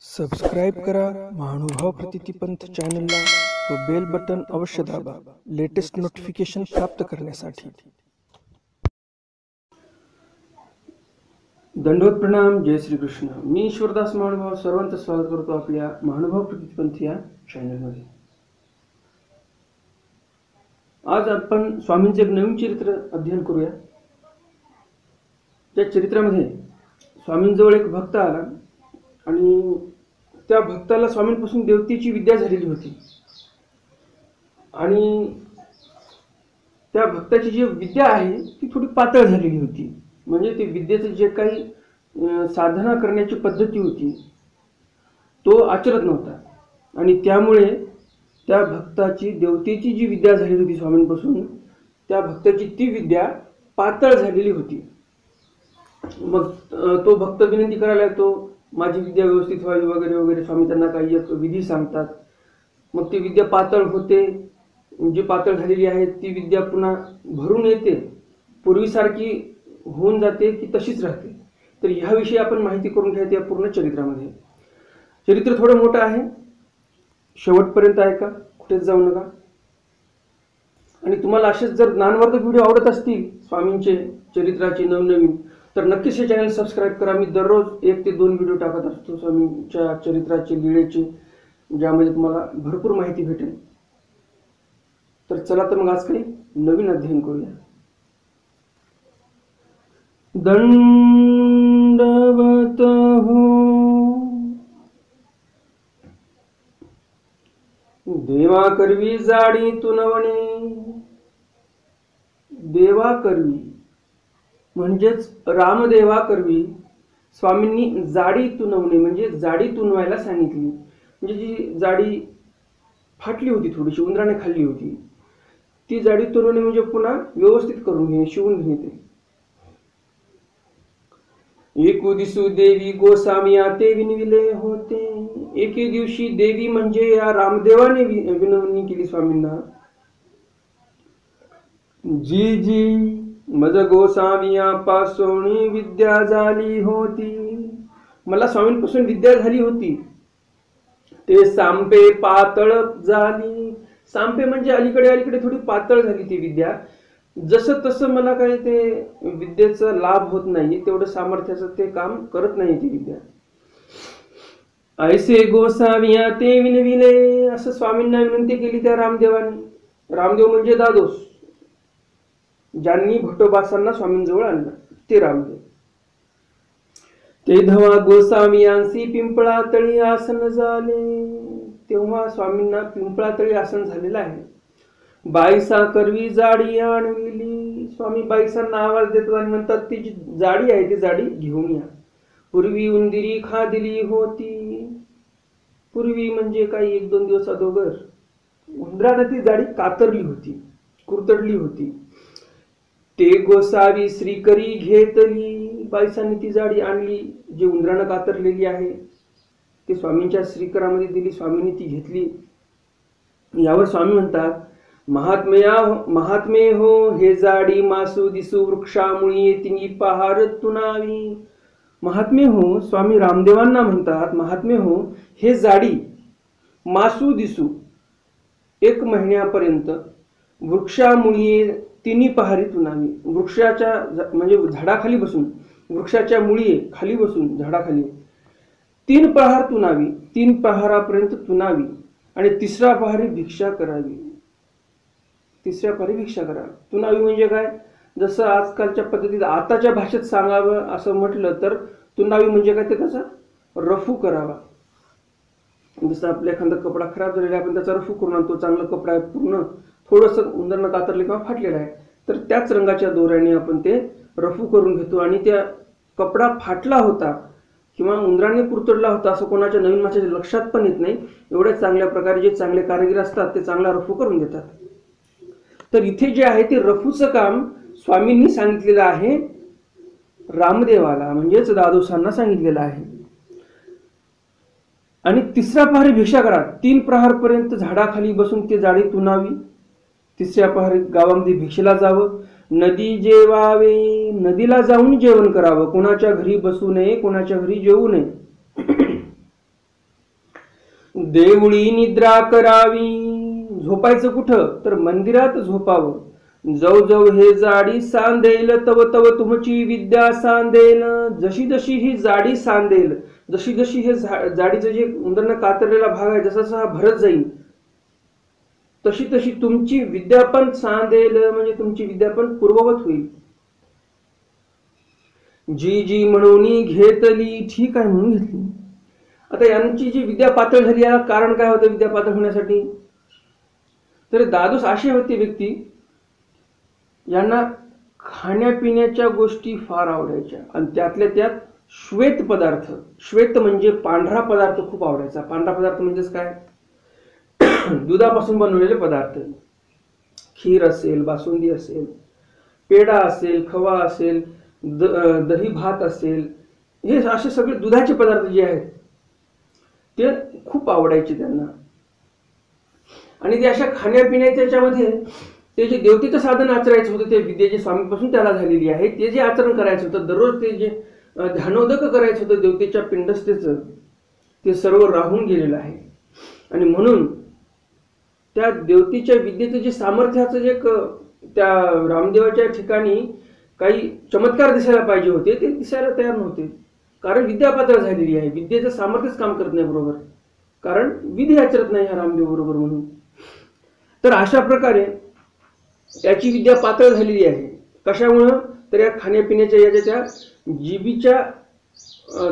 Subscribe करा महानुभाव प्रतितीपंथ चॅनलला व बेल बटन अवश्य दाबा लेटेस्ट नोटिफिकेशन प्राप्त करण्यासाठी। दंडवत प्रणाम। जय श्री कृष्ण। मी ईश्वरदास महानुभाव सर्वांचं स्वागत करतो आपल्या महानुभाव प्रतितीपंथ या चॅनलमध्ये। आज आपण स्वामींचे एक नवीन चरित्र अध्ययन करूया। त्या चरित्रामध्ये स्वामींजवळ एक भक्त आला आणि त्या भक्ताला स्वामींपासून देवतेची विद्या झालेली होती आणि त्या भक्ताची जी विद्या आहे ती थोडी पातळ झालेली होती। म्हणजे ते विद्येचं जे काही साधना करण्याची पद्धती होती तो आचरत नव्हता आणि त्यामुळे त्या भक्ताची देवतेची जी विद्या झालेली होती स्वामींपासून त्या भक्ताची ती विद्या पातळ झालेली होती। मग तो भक्त विनंती करायला येतो, माझी विद्या व्यवस्थित व्हावी वगैरे वगैरे। स्वामी त्यांना काही एक विधी सांगतात। मग ती विद्या पातळ होते, जी पातळ झालेली आहे ती विद्या पुन्हा भरून येते, पूर्वीसारखी होऊन जाते की तशीच राहते। तर ह्याविषयी आपण माहिती करून घ्यायची या पूर्ण चरित्रामध्ये। चरित्र थोडं मोठं आहे, शेवटपर्यंत ऐका, कुठेच जाऊ नका। आणि तुम्हाला असेच जर ज्ञानवर्धक व्हिडिओ आवडत असतील स्वामींचे चरित्राचे नवनवीन तर नक्कीच हे चॅनल सबस्क्राईब करा। मी दररोज 1 ते 2 व्हिडिओ टाकत असतो स्वामींच्या चरित्राचे, लीळेचे, ज्यामध्ये तुम्हाला भरपूर माहिती भेटेल। तर चला तर मग आज काही नवीन अध्ययन करूया। दंडवत हो देवा करवी जाडी तुनवणे। देवा करवी म्हणजेच रामदेवा करवी स्वामींनी जाडी तुनवणे म्हणजे जाडी तुनवायला सांगितली। म्हणजे जी जाडी फाटली होती, थोडीशी उंदराने खाल्ली होती, ती जाडी तुनवणे म्हणजे पुन्हा व्यवस्थित करून घेणे, शिवून घेणे। एकू दिसू देवी गोसामिया ते विनविले होते। एके दिवशी देवी म्हणजे या रामदेवाने विनवणी केली स्वामींना। जी जी मज गोसामिया पासून विद्या झाली होती। मला स्वामींपासून विद्या झाली होती ते सांपे पातळ झाली। सांपे म्हणजे अलीकडे अलीकडे थोडी पातळ झाली ती विद्या। जसं तसं मला काही ते विद्येचा लाभ होत नाही, तेवढं सामर्थ्याचं ते काम करत नाही ती विद्या। ऐसे गोसाविया ते विनविले, असं स्वामींना विनंती केली त्या रामदेवाने। रामदेव म्हणजे दादोस, ज्यांनी भट्टोबासांना स्वामींजवळ आणलं ते रामदेव। ते धवा गोसावियांसी पिंपळा तळी आसन झाले। तेव्हा स्वामींना पिंपळा तळी आसन झालेलं आहे। बाईसा करवी जाडी आणविली। स्वामी बाईसांना आवाज देतो आणि म्हणतात ती जी जाडी आहे ती जाडी घेऊन या। पूर्वी उंदिरी खादिली होती। पूर्वी म्हणजे काही 1-2 दिवस अगोदर उंदराने ती जाडी कातरली होती, कुरतडली होती। ते गोसावी श्रीकरी घेतली। बाईसांनी ती जाडी आणली जी उंदराने कातरलेली आहे, ती स्वामींच्या श्रीकरामध्ये दिली। स्वामींनी ती घेतली। यावर स्वामी म्हणतात, महात्मे हो हे जाडी मासू दिसू वृक्षामुळी तिनी पहार तुनावी। महात्मे हो, स्वामी रामदेवांना म्हणतात, महात्मे हो हे जाडी मासू दिसू 1 महिन्यापर्यंत वृक्षामुळी तिनी पहारी तुनावी। वृक्षाच्या म्हणजे झाडाखाली बसून, वृक्षाच्या मुळी खाली बसून झाडाखाली 3 पहार तुनावी, 3 पहारापर्यंत तुनावी आणि 3रा पहारी भिक्षा करावी। 3ऱ्या पहारी भिक्षा करावी। तुनावी म्हणजे काय, जसं आजकालच्या पद्धतीत आताच्या भाषेत सांगावं असं म्हटलं तर तुनावी म्हणजे काय, ते त्याचा रफू करावा। जसं आपल्या एखादा कपडा खराब झालेला आहे, आपण त्याचा रफू करून आणतो। चांगला कपडा आहे, पूर्ण थोडंसं उंदरानं कातरले किंवा फाटलेला आहे, तर त्याच रंगाच्या दोऱ्याने आपण ते रफू करून घेतो। आणि त्या कपडा फाटला होता किंवा उंदराने कुरतडला होता असं कोणाच्या नवीन माणसाच्या लक्षात पण येत नाही, एवढ्या चांगल्या प्रकारे जे चांगले कारागीर असतात ते चांगला रफू करून देतात। तर इथे जे आहे ते रफूचं काम स्वामींनी सांगितलेलं आहे रामदेवाला, म्हणजेच दादोसांना सांगितलेलं आहे। आणि 3रा पहारी भिक्षा करा। 3 प्रहारपर्यंत झाडाखाली बसून ते जाडी तुनावी। 3ऱ्या पहारी गावामध्ये भिक्षेला जावं, नदी जेवावे, नदीला जाऊन जेवण करावं, कोणाच्या घरी बसू नये, कोणाच्या घरी जेवू नये। देवळी निद्रा करावी, झोपायचं कुठं तर मंदिरात झोपावं. जव जव हे जाडी सांदेल तव तव तुमची विद्या सांदेल. जशी जशी ही जाडी सांदेल, जशी जशी हे जाडीचं जे उंदरांना कातरलेला भाग आहे जसा जसा भरत जाईल तशी तशी तुमची विद्या पण सांदेल, म्हणजे तुमची विद्या पण पूर्ववत होईल. जी जी म्हणून घेतली, ठीक आहे म्हणून घेतली. आता यांची जी विद्या पातळ झाली याला कारण काय होतं विद्या पातळ होण्यासाठी? तर दादूस असे होते व्यक्ती यांना खाण्यापिण्याच्या गोष्टी फार आवडायच्या आणि त्यातल्या त्यात श्वेत पदार्थ, श्वेत म्हणजे पांढरा पदार्थ खूप आवडायचा. पांढरा पदार्थ म्हणजेच काय? दुधापासून बनवलेले पदार्थ, खीर असेल, बासुंदी असेल, पेढा असेल, खवा असेल, दही भात असेल, हे असे सगळे दुधाचे पदार्थ जे आहेत ते खूप आवडायचे त्यांना. आणि ते अशा खाण्यापिण्याच्या याच्यामध्ये ते जे देवतेचं साधन आचरायचं होतं, ते विद्या जे स्वामीपासून त्याला झालेली आहे ते जे आचरण करायचं होतं, दररोज ते जे ध्यानोदक करायचं होतं देवतेच्या पिंडस्थेचं, ते सर्व राहून गेलेलं आहे. आणि म्हणून त्या देवतेच्या विद्येचं जे सामर्थ्याचं जे त्या रामदेवाच्या ठिकाणी काही चमत्कार दिसायला पाहिजे होते ते दिसायला तयार नव्हते. कारण विद्या पातळ झालेली आहे, विद्येचं सामर्थ्यच काम करत नाही बरोबर, कारण विधी आचरत नाही हा रामदेव बरोबर म्हणून. तर अशा प्रकारे त्याची विद्या पातळ झालेली आहे. कशामुळं? तर या खाण्यापिण्याच्या याच्या जिभेच्या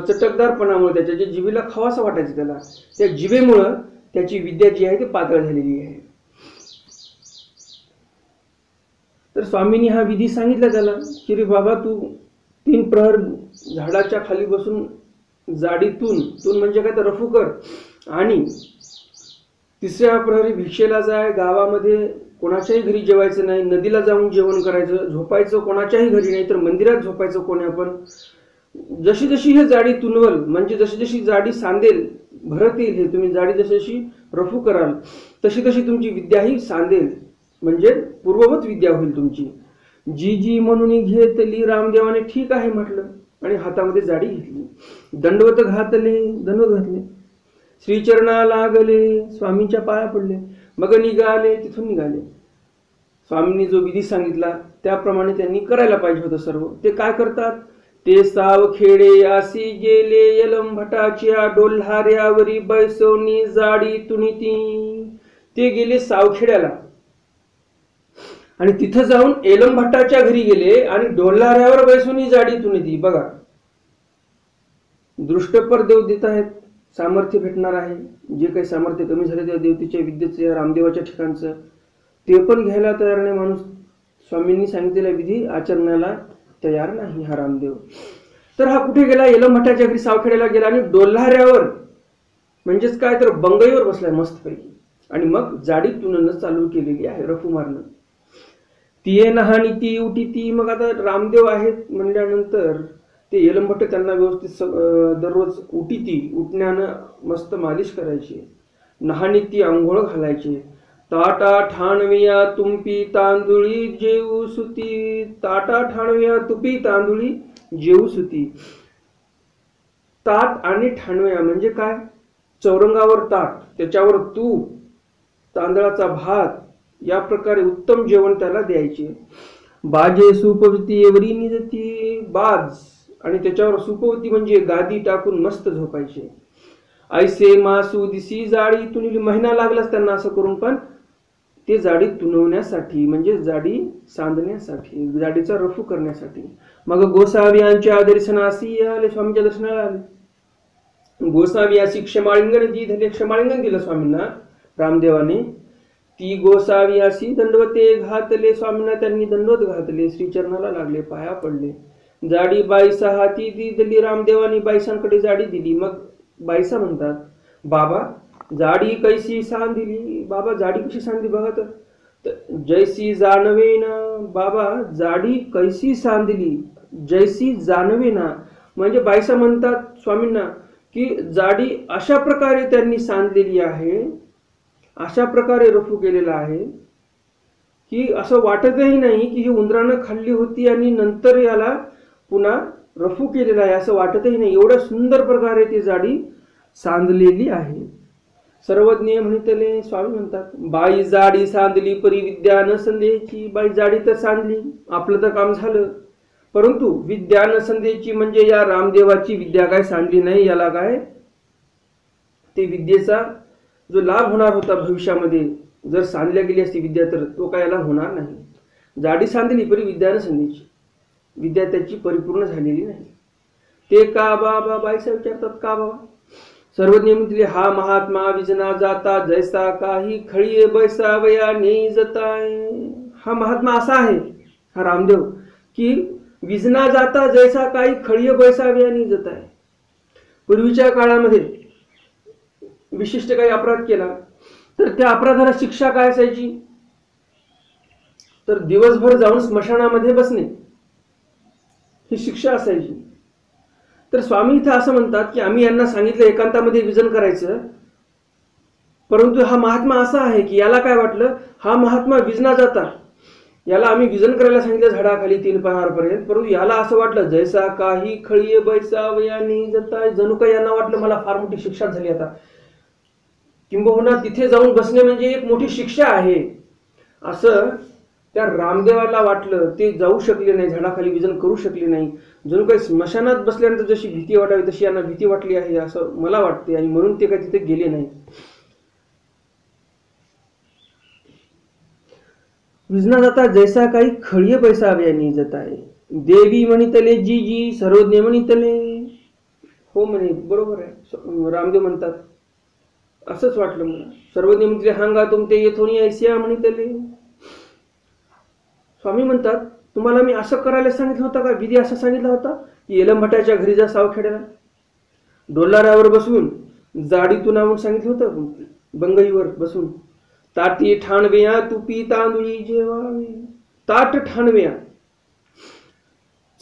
चटकदारपणामुळे, त्याच्या जे जिभेला खावासं वाटायचं त्याला, त्या जिभेमुळं त्याची विद्या जी आहे ती पातळ झालेली आहे. तर स्वामींनी हा विधी सांगितला त्याला की रे बाबा, तू 3 प्रहर झाडाच्या खाली बसून जाडीतून, तून म्हणजे काय तर रफू कर, आणि 3ऱ्या प्रहरी भिक्षेला जाय, गावामध्ये कोणाच्याही घरी जेवायचं नाही, नदीला जाऊन जेवण करायचं, झोपायचं कोणाच्याही घरी नाही तर मंदिरात झोपायचं कोणी आपण. जशी जशी हे जाडी तुनवल, म्हणजे जशी जशी जाडी सांदेल, भरत येईल, हे तुम्ही जाडी जशी जशी रफू कराल तशी तशी तुमची विद्याही सांदेल, म्हणजे पूर्ववत विद्या होईल तुमची. जी जी म्हणून घेतली, रामदेवाने ठीक आहे म्हटलं आणि हातामध्ये जाडी घेतली. दंडवत घातले, दंडवत घातले, श्रीचरणा लागले, स्वामींच्या पाया पडले, मग निघाले. तिथून निघाले. स्वामींनी जो विधी सांगितला त्याप्रमाणे त्यांनी करायला पाहिजे होतं सर्व. ते काय करतात? ते सावखेडे आसी गेले, यलम भटाच्या डोल्हाऱ्यावरी बैसवणी जाडी तुनिती. ते गेले सावखेड्याला आणि तिथं जाऊन एलम भट्टाच्या घरी गेले आणि डोल्हाऱ्यावर बैसवणी जाडी तुनिती. बघा, दृष्टपर देव देत आहेत, सामर्थ्य भेटणार आहे. जे काही सामर्थ्य कमी झाले त्या देवतेच्या विद्येचं, रामदेवाच्या ठिकाणचं, ते पण घ्यायला तयार नाही माणूस. स्वामींनी सांगितलेला विधी आचरणाला तयार नाही हा रामदेव. तर हा कुठे गेला? एलम भट्टाच्या घरी सावखेड्याला गेला आणि डोल्हाऱ्यावर म्हणजेच काय तर बंगईवर बसलाय मस्तपैकी, आणि मग जाडी तुनणं चालू केलेली आहे, रफू मारणं. ती नहाणी ती उठी ती. मग आता रामदेव आहेत म्हणल्यानंतर ते यलमभट्ट त्यांना व्यवस्थित दररोज उठण्यानं मस्त मालिश करायची, नहाणी ती आंघोळ घालायची. ताटा ठाणविया तुंपी तांदुळी जेऊ सुती, ताटा ठाणविया तुपी तांदुळी जेऊ सुती. ताट आणि ठाणव्या म्हणजे काय? चौरंगावर ताट, त्याच्यावर तूप, तांदळाचा भात, या प्रकारे उत्तम जेवण त्याला द्यायचे. बाजे सुपवती एवढी निजती, बाज आणि त्याच्यावर सुपवती म्हणजे गादी टाकून मस्त झोपायचे. ऐसे मासू दिसी जाडी तुनिली. महिना लागलाच त्यांना असं करून, पण ते जाडी तुनवण्यासाठी म्हणजे जाडी सांधण्यासाठी, जाडीचा रफू करण्यासाठी. मग गोसावियांच्या दर्शनासी आले, स्वामींच्या दर्शनाला आले. गोसावियासी क्षमालिंगन दिले, क्षमालिंगन दिलं स्वामींना रामदेवाने. ती गोसावियासी दंडवते घातले, स्वामींना त्यांनी दंडवत घातले, श्रीचरणाला लागले, पाया पडले. जाडी बाईसा हाती दिली, रामदेवानी बाईसांकडे जाडी दिली. मग बाईसा म्हणतात, बाबा जाडी कैसी सांदिली. बाबा जाडी कशी सांदली बघा तर जैसी जाणवे ना. बाबा जाडी कैसी सांदली, जैसी जाणवे ना, म्हणजे बाईसा म्हणतात स्वामींना की जाडी अशा प्रकारे त्यांनी सांधलेली आहे, अशा प्रकारे रफू केलेला आहे की असं वाटतही नाही की ही उंदरानं खाल्ली होती आणि नंतर याला पुन्हा रफू केलेला आहे, असं वाटतही नाही. एवढ्या सुंदर प्रकारे ती जाडी सांधलेली आहे. सर्वज्ञ म्हणितले. स्वामी म्हणतात, बाई जाडी सांधली परी विद्या न संदेची. बाई जाडी तर सांधली, आपलं तर काम झालं, परंतु विद्या न संदेची म्हणजे या रामदेवाची विद्या काय सांधली नाही. याला काय ते विद्येचा जो लाभ होणार होता भविष्यामध्ये जर सांधल्या गेली असती विद्या तर तो काय याला होणार नाही. जाडी सांधली परी विद्या न संदेची, विद्या त्याची परिपूर्ण झालेली नाही. ते का बाबा? बाईसा विचारतात, का बाबा? सर्वज्ञ म्हणतील, हा महात्मा विजना जाता जैसा काही खळीये बैसावया नेई जताय. हा महात्मा असा आहे, हा रामदेव, की विजना जाता जैसा काही खळीये बैसावया नेई जताय. पूर्वीच्या काळामध्ये विशिष्ट काही अपराध केला तर त्या अपराधाला शिक्षा काय असायची? तर दिवसभर जाऊन स्मशानामध्ये बसणे ही शिक्षा असायची. तर स्वामी इथं असं म्हणतात की आम्ही यांना सांगितलं एकांतामध्ये विजन करायचं, परंतु हा महात्मा असा आहे की याला काय वाटलं, हा महात्मा विजना जाता, याला आम्ही विजन करायला सांगितलं झाडाखाली 3 पहारपर्यंत, परंतु याला असं वाटलं जैसा काही खळीये बैसावया नेई जताय. जणू काही यांना वाटलं मला फार मोठी शिक्षा झाली आता, किंबहुना तिथे जाऊन बसणे म्हणजे एक मोठी शिक्षा आहे असं त्या रामदेवाला वाटलं. ते जाऊ शकले नाही, झाडाखाली विजन करू शकले नाही. जणू काही स्मशानात बसल्यानंतर जशी भीती वाटावी तशी यांना भीती वाटली आहे असं मला वाटते, आणि म्हणून ते काही तिथे गेले नाही. विजना जाता जैसा काही खळीये बैसावया नेई जताय. देवी म्हणितले जी जी सर्वज्ञ म्हणितले. हो म्हणे, बरोबर आहे. रामदेव म्हणतात असंच वाटलं मला. सर्वज्ञ म्हणते हांगा तुमते येथोनी ऐसिया म्हणितले. स्वामी म्हणतात, तुम्हाला मी असं करायला सांगितलं होतं का? विधी असा सांगितला होता की येलंभटाच्या घरी जा सावखेड्याला, डोलारावर बसून जाडीतून आणून सांगितलं होतं, बंगईवर बसून ताटी ठाणव्या तुपी तांदुळी जेवावे. ताट ठाणव्या,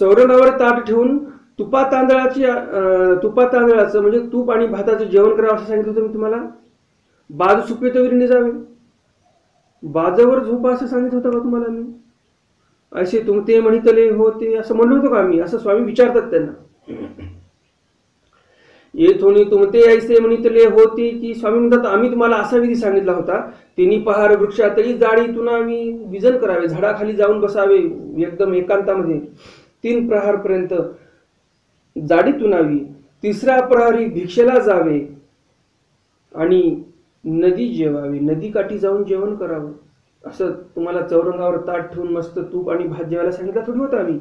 चौरंगावर ताट ठेवून तुपा तांदळाचं म्हणजे तूप आणि भाताचं जेवण करावं असं सांगितलं होतं मी तुम्हाला. बाज सुपेतविरीने जावे, बाजावर झोपा असं सांगितलं होतं का तुम्हाला मी? असे तुमते म्हणितले होते असं म्हणलं होतं का मी? असं स्वामी विचारतात त्यांना. येथोनी तुमते ऐसे म्हणितले होते की, स्वामी म्हणतात आम्ही तुम्हाला असा विधी सांगितला होता, 3 पहार वृक्षातही जाडी तुनावी, विजन करावे, झाडाखाली जाऊन बसावे एकदम एकांतामध्ये, 3 प्रहारपर्यंत जाडी तुनावी, 3रा प्रहरी भिक्षेला जावे आणि नदी जेवावी, नदीकाठी जाऊन जेवण करावं. असं तुम्हाला चौरंगावर ताट ठेवून मस्त तूप आणि भात जेवायला सांगितलं थोडी होतं आम्ही.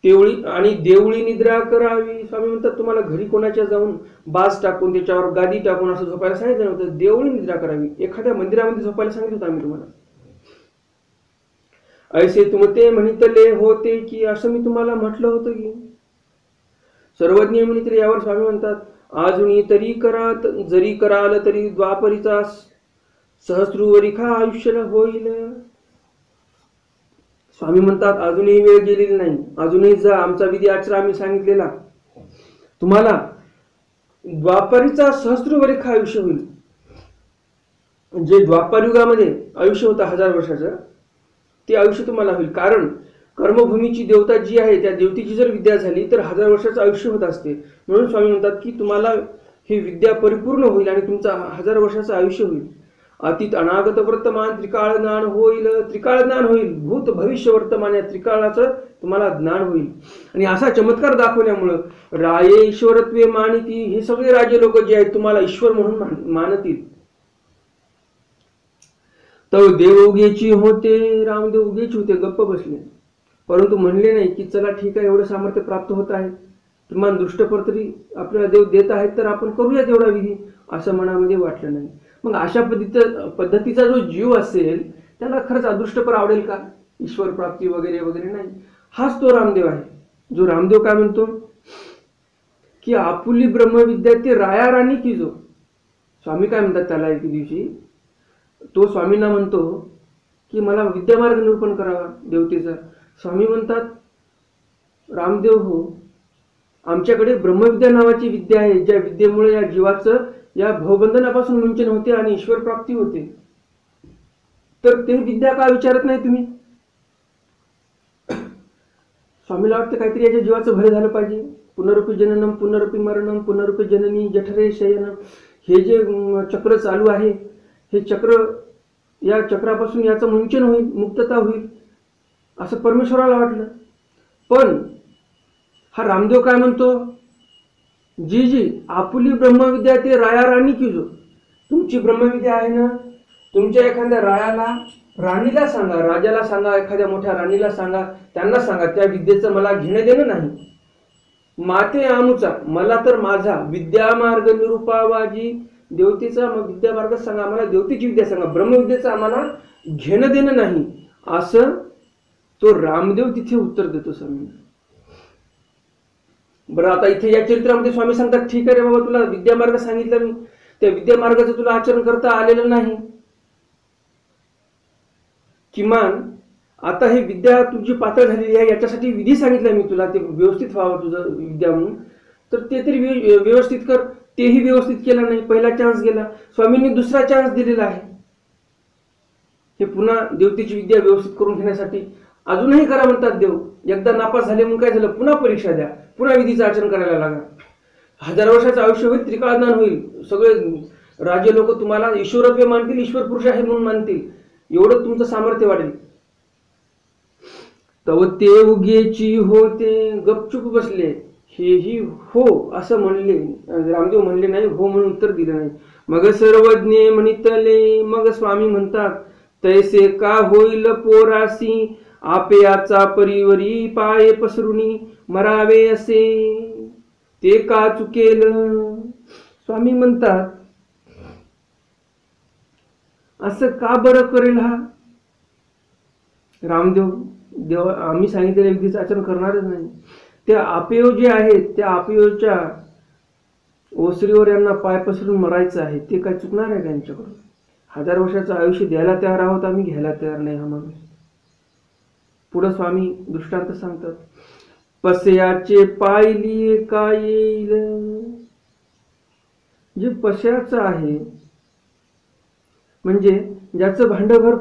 तेवळी आणि देवळी निद्रा करावी. स्वामी म्हणतात तुम्हाला घरी कोणाच्या जाऊन बाज टाकून त्याच्यावर गादी टाकून असं झोपायला सांगितलं नव्हतं. देवळी निद्रा करावी, एखाद्या मंदिरामध्ये झोपायला सांगितलं होतं आम्ही तुम्हाला. ऐसे तुमते म्हणितले होते की, असं मी तुम्हाला म्हटलं होतं की. सर्वज्ञ म्हणितले. यावर स्वामी म्हणतात, अजूनही तरी करात जरी कराल तरी द्वापरीचा सहस्रुवरिखा आयुष्य होईल. स्वामी म्हणतात अजूनही वेळ गेलेली नाही, अजूनही जा. आमचा विधी आचरा आम्ही सांगितलेला, तुम्हाला द्वापरीचा सहस्रुवरिखा आयुष्य होईल. जे द्वापर युगामध्ये आयुष्य होतं 1000 वर्षाचं, ते आयुष्य तुम्हाला होईल. कारण कर्मभूमीची देवता जी आहे त्या देवतेची जर विद्या झाली तर 1000 वर्षाचं आयुष्य होत असते. म्हणून स्वामी म्हणतात की तुम्हाला ही विद्या परिपूर्ण होईल आणि तुमचा 1000 वर्षाचं आयुष्य होईल. अतीत अनागत वर्तमान त्रिकाळ ज्ञान होईल. त्रिकाळ ज्ञान होईल, भूत भविष्य वर्तमान या त्रिकाळाचं तुम्हाला ज्ञान होईल. आणि असा चमत्कार दाखवल्यामुळं राये ईश्वरत्वे मानिती, हे सगळे राजे लोक जे आहेत तुम्हाला ईश्वर म्हणून मानतील. तर देव उगेची होते, रामदेव उगेची होते, गप्प बसले, परंतु म्हणले नाही की चला ठीक आहे एवढं सामर्थ्य प्राप्त होत आहे, किमान दृष्टपरतरी आपल्याला देव देत आहेत तर आपण करूया तेवढा विधी, असं मनामध्ये वाटलं नाही. मग अशा पद्धतीचा जो जीव असेल त्याला खरंच अदृष्टपर आवडेल का? ईश्वर प्राप्ती वगैरे वगैरे नाही. हाच तो रामदेव आहे जो रामदेव काय म्हणतो की आपुली ब्रह्मविद्या ते राया राणी की जो. स्वामी काय म्हणतात त्याला एके दिवशी, तो स्वामींना म्हणतो की मला विद्यामार्ग निरूपण करावा देवतेचा. स्वामी म्हणतात रामदेव हो, आमच्याकडे ब्रह्मविद्या नावाची विद्या आहे, ज्या विद्येमुळे या जीवाचं या भवबंधनापासून मुंचन होते आणि ईश्वर प्राप्ती होते. तर ते विद्या का विचारत नाही तुम्ही? स्वामीला वाटतं काहीतरी याच्या जीवाचं भले झालं पाहिजे. पुनरुपी जननम पुनरुपी मरणम पुनरुपी जननी जठरे शयनम, हे जे चक्र चालू आहे, हे चक्र, या चक्रापासून याचं मुंचन होईल, मुक्तता होईल असं परमेश्वराला वाटलं. पण हा रामदेव काय म्हणतो, जी जी आपुली ब्रह्मविद्या ते राया राणी कीजो. तुमची ब्रह्मविद्या आहे ना, तुमच्या एखाद्या राणीला सांगा, राजाला सांगा, एखाद्या मोठ्या राणीला सांगा, त्यांना सांगा त्या विद्येचं मला घेणं देणं नाही. माते आमुचा, मला तर माझा विद्या मार्ग निरूपावाजी, देवतेचा मग विद्या मार्ग सांगा, आम्हाला देवतेची विद्या सांगा, ब्रह्मविद्येचं आम्हाला घेणं देणं नाही, असं तो रामदेव तिथे उत्तर देतो स्वामी. बरं, आता इथे या चरित्रामध्ये स्वामी सांगतात, ठीक आहे रे बाबा, तुला विद्या मार्ग सांगितलं मी, त्या विद्या मार्गाचं तुला आचरण करता आलेलं नाही. किमान आता हे विद्या तुझी पातळ झालेली आहे, याच्यासाठी विधी सांगितला मी तुला, ते व्यवस्थित व्हावं तुझं विद्या म्हणून, तर ते तरी व्यवस्थित कर. तेही व्यवस्थित केलं नाही, पहिला चान्स गेला. स्वामींनी दुसरा चान्स दिलेला आहे, हे पुन्हा देवतेची विद्या व्यवस्थित करून घेण्यासाठी. अजूनही करा म्हणतात देव. एकदा नापास झाले म्हणून काय झालं, पुन्हा परीक्षा द्या, पुन्हा विधीचं आचरण करायला लागा. 1000 वर्षाचं आयुष्य होईल, त्रिकाळज्ञान होईल, सगळे राजे लोक तुम्हाला ईश्वरत्व मानतील, ईश्वर पुरुष आहे म्हणून मानतील, एवढं तुमचं सामर्थ्य वाढेल. तव ते उगेची होते गपचूप बसले, हेही हो असं म्हणले, रामदेव म्हणले नाही, हो म्हणून उत्तर दिलं नाही. मग सर्वज्ञ म्हणितले, मग स्वामी म्हणतात, तैसे का होईल पोरासी, आपे याचा परिवरी पाये पसरुनी मरावे असे, ते का चुकेल. स्वामी म्हणतात, असं का बरं करेल हा रामदेव, देव आम्ही सांगितलेल्या विधीचं आचरण करणारच नाही. त्या आपयोग जे आहेत, त्या आपयोच्या ओसरीवर यांना पाय पसरून मरायचं आहे, ते काय चुकणार आहे त्यांच्याकडून. 1000 वर्षाचं आयुष्य द्यायला तयार आहोत आम्ही, घ्यायला तयार नाही हा माणूस. पुढे स्वामी दृष्टांत सांगतात, पस्याचे पायली काय येईल. जे पश्याचं आहे म्हणजे ज्याचं भांडभर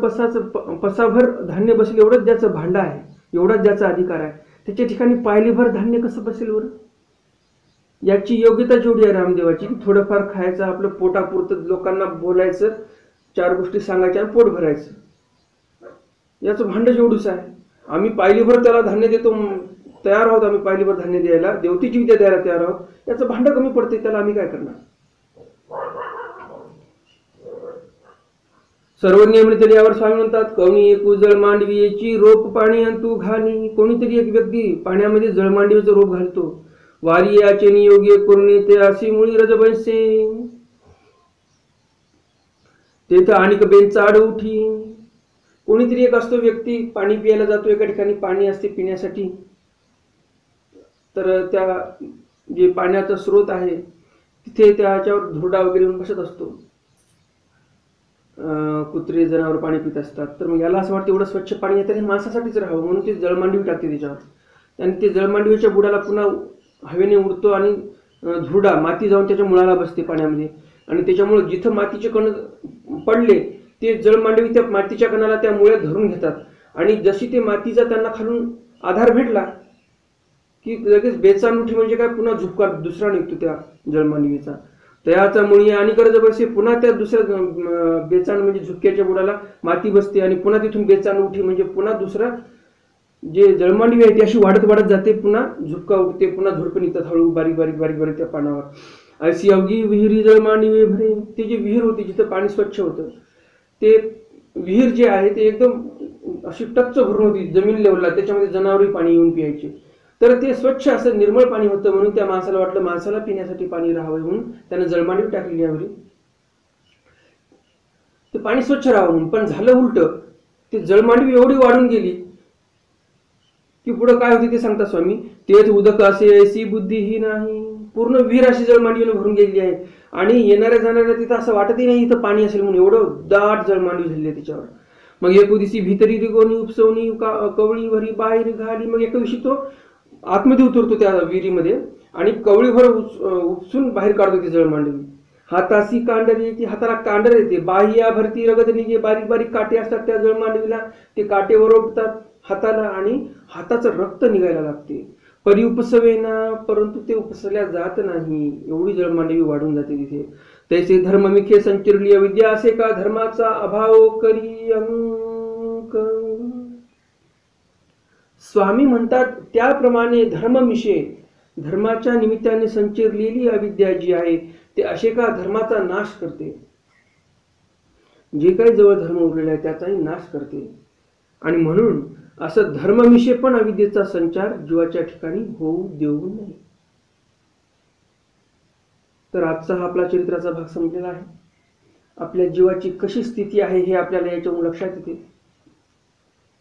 पसाभर धान्य बसेल एवढंच ज्याचं भांड आहे, एवढाच ज्याचा अधिकार आहे, त्याच्या ठिकाणी पायलीभर धान्य कसं बसेल बरं. याची योग्यता जेवढी आहे रामदेवाची, थोडंफार खायचं, आपलं पोटापुरतं लोकांना बोलायचं, 4 गोष्टी सांगायच्या आणि पोट भरायचं, याचं भांड जेवढूच आहे. आम्ही पायलीभर त्याला धान्य देतो, तयार आहोत आम्ही पायलीभर धान्य द्यायला, देवतेची विद्या द्यायला तयार आहोत, याचं भांड कमी पडते, त्याला आम्ही काय करणार. सर्वज्ञ म्हणते, यावर स्वामी म्हणतात, कोणी एक जळमांडवीची रोप पाणी अंतू घाली. कोणीतरी एक व्यक्ती पाण्यामध्ये जळमांडवीचं रोप घालतो. वारी याचे नियोग्य करून ते अशी मुळी रजबैसे, तेथ आणिक बेंचाड उठी. कोणीतरी एक असतो व्यक्ती, पाणी प्यायला जातो, एका ठिकाणी पाणी असते पिण्यासाठी, तर त्या जे पाण्याचा स्रोत आहे तिथे त्याच्यावर धुरडा वगैरे येऊन बसत असतो. कुत्रे जनावर पाणी पित असतात. तर मग याला असं वाटतं एवढं स्वच्छ पाणी येतं हे माणसासाठीच राहावं, म्हणून ते जळमांडवी टाकते त्याच्यावर. आणि ते जळमांडवीच्या बुडाला पुन्हा हवेने उडतो आणि धुरडा माती जाऊन त्याच्या मुळाला बसते पाण्यामध्ये. आणि त्याच्यामुळे जिथं मातीचे कण पडले ते जळमांडवी त्या मातीच्या कणाला त्या मुळ्यात धरून घेतात. आणि जशी ते मातीचा त्यांना खालून आधार भेटला की लगेच बेचान उठी, म्हणजे काय, पुन्हा झुपका दुसरा निघतो त्या जळमांडवीचा. त्याचा मुळी आणि कर्ज बसे, पुन्हा त्या दुसऱ्या बेचाण म्हणजे झुपक्याच्या बुडाला माती बसते आणि पुन्हा तिथून बेचाण उठी, म्हणजे पुन्हा दुसरा जे जळमांडवी आहे ती अशी वाढत वाढत जाते, पुन्हा झुपका उठते, पुन्हा झुडपं निघतात हळू बारीक बारीक बारीक बारीक त्या पानावर. अशी अवघी विहिरी जळमांडवी भरे. ते जी विहीर होती जिथं पाणी स्वच्छ होतं, ते विहीर जे आहे ते एकदम अशी टच्च भरून होती जमीन लेवलला, त्याच्यामध्ये जनावरही पाणी येऊन पियायचे. तर ते स्वच्छ असं निर्मळ पाणी होतं, म्हणून त्या माणसाला वाटलं माणसाला पिण्यासाठी पाणी राहावं, म्हणून त्यानं जळमांडवी टाकली यावरी, ते पाणी स्वच्छ राहावं म्हणून. पण झालं उलट, ते जळमांडवी एवढी वाढून गेली की पुढे काय होते ते सांगता स्वामी, तेच उदक असे ऐसी बुद्धी ही नाही. पूर्ण विहीर अशी जळमांडवीने भरून गेलेली आहे आणि येणाऱ्या जाणाऱ्या तिथं असं वाटतही नाही इथं पाणी असेल म्हणून, एवढं दाट जळमांडवी झाली आहे तिच्यावर. मग एक दिवशी भितरी रिगोनी उपसवणी कवळी भरी बाहेर घाली. मग एका दिवशी तो आतमध्ये उतरतो त्या विहिरीमध्ये आणि कवळीभर उपसून बाहेर काढतो ती जळमांडवी. हाताशी कांडर येते, हाताला कांडर येते, बाह्या भरती रगत निघे, बारीक बारीक काटे असतात त्या जळमांडवीला, ते काटे ओरडतात हाताला आणि हाताचं रक्त निघायला लागते. परी उपसवेना, परंतु ते उपसल्या जात नाही, एवढी जळमांडवी वाढून जाते तिथे. तैसे धर्ममिखे संचिरली अविद्या, असे का धर्माचा अभाव करी अंक. स्वामी म्हणतात त्याप्रमाणे धर्ममिशे, धर्माच्या निमित्ताने संचिरलेली अविद्या जी आहे ते असे का धर्माचा नाश करते. जे काही जवळ धर्म उरलेला आहे त्याचाही नाश करते. आणि म्हणून असं धर्ममिशे पण अविद्येचा संचार जीवाच्या ठिकाणी होऊ देऊ नये. तर आजचा हा आपला चरित्राचा भाग संपलेला आहे. आपल्या जीवाची कशी स्थिती आहे हे आपल्याला याच्यावरून लक्षात येते.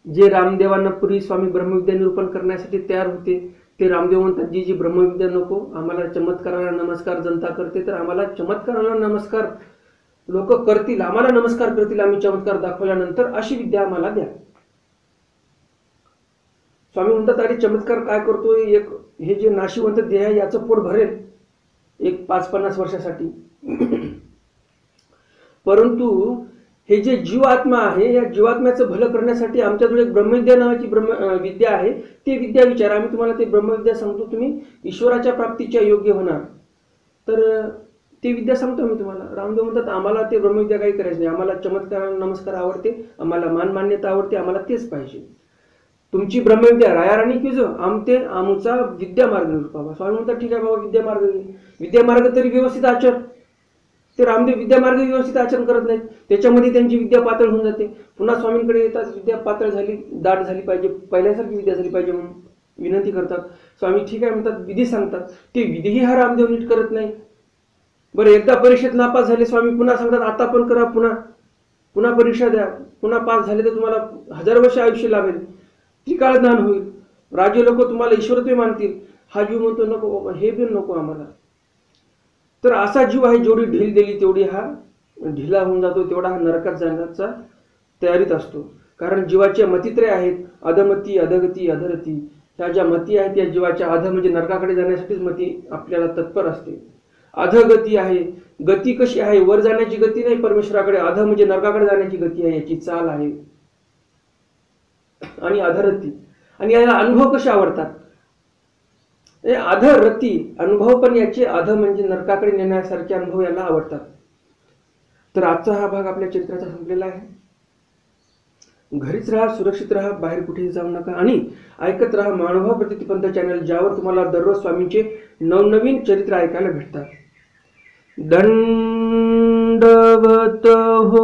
जे रामदेवांना पूर्वी स्वामी ब्रह्मविद्या निरूपण करण्यासाठी तयार होते ते रामदेव म्हणतात जी ब्रह्मविद्या नको, आम्हाला चमत्काराला नमस्कार जनता करते, तर आम्हाला चमत्काराला नमस्कार लोक करतील, आम्हाला नमस्कार करतील आम्ही चमत्कार दाखवल्यानंतर, अशी विद्या आम्हाला द्या. स्वामी म्हणतात अरे चमत्कार काय करतोय, एक हे जे नाशिवंत देह आहे याचं पोट भरेल एक 5-50 वर्षासाठी. परंतु हे जे जीवात्मा आहे या जीवात्म्याचं भलं करण्यासाठी आमच्याजवळ एक ब्रह्मविद्या नावाची विद्या आहे. ते विद्या विचारा, आम्ही तुम्हाला ते ब्रह्मविद्या सांगतो, तुम्ही ईश्वराच्या प्राप्तीच्या योग्य होणार. तर ते विद्या सांगतो मी तुम्हाला. रामदेव म्हणतात आम्हाला ते ब्रह्मविद्या काही करायचं नाही, आम्हाला चमत्कार नमस्कार आवडते, आम्हाला मानमान्यता आवडते, आम्हाला तेच पाहिजे. तुमची ब्रह्मविद्या रायाराणी की जो आमते आमचा विद्या मार्ग निरूपावा. स्वामी म्हणतात ठीक आहे बाबा विद्या मार्ग तरी व्यवस्थित आचर. ते रामदेव विद्या मार्ग व्यवस्थित आचरण करत नाहीत, त्याच्यामध्ये त्यांची विद्या पातळ होऊन जाते. पुन्हा स्वामींकडे येतात, विद्या पातळ झाली, दाट झाली पाहिजे, पहिल्यासारखी विद्या झाली पाहिजे म्हणून विनंती करतात. स्वामी ठीक आहे म्हणतात, विधी सांगतात. ते विधीही हा रामदेव नीट करत नाही. बरं एकदा परीक्षेत नापास झाले, स्वामी पुन्हा सांगतात आता पण करा, पुन्हा परीक्षा द्या, पुन्हा पास झाले तर तुम्हाला 1000 वर्ष आयुष्य लाभेल, त्रिकाळ ज्ञान होईल, राजे लोक तुम्हाला ईश्वरत्व मानतील. हा जीव म्हणतो नको बाबा, हे पण नको आम्हाला. तर असा जीव आहे जेवढी ढील दिली तेवढी हा ढिला होऊन जातो, तेवढा हा नरकात जाण्याचा तयारीत असतो. कारण जीवाच्या मतित्रय आहेत, अधमती, अधगती, अधरती. ह्या ज्या मती आहेत त्या जीवाच्या अध म्हणजे नरकाकडे जाण्यासाठीच मती आपल्याला तत्पर असते. अधगती आहे, गती कशी आहे, वर जाण्याची गती नाही परमेश्वराकडे, अध म्हणजे नरकाकडे जाण्याची गती आहे, याची चाल आहे. आणि अधरती, आणि याला अनुभव कसे आवडतात, अधरती अनुभव पण याचे, अध म्हणजे नरकाकडे नेण्यासारखे अनुभव याला आवडतात. तर आजचा हा भाग आपल्या चरित्राचा संपलेला आहे. घरीच राहा, सुरक्षित राहा, बाहेर कुठेही जाऊ नका आणि ऐकत राहा मानवभाव प्रतिपंथ चॅनल, ज्यावर तुम्हाला दररोज स्वामींचे नवनवीन चरित्र ऐकायला भेटतात. दंडवत हो.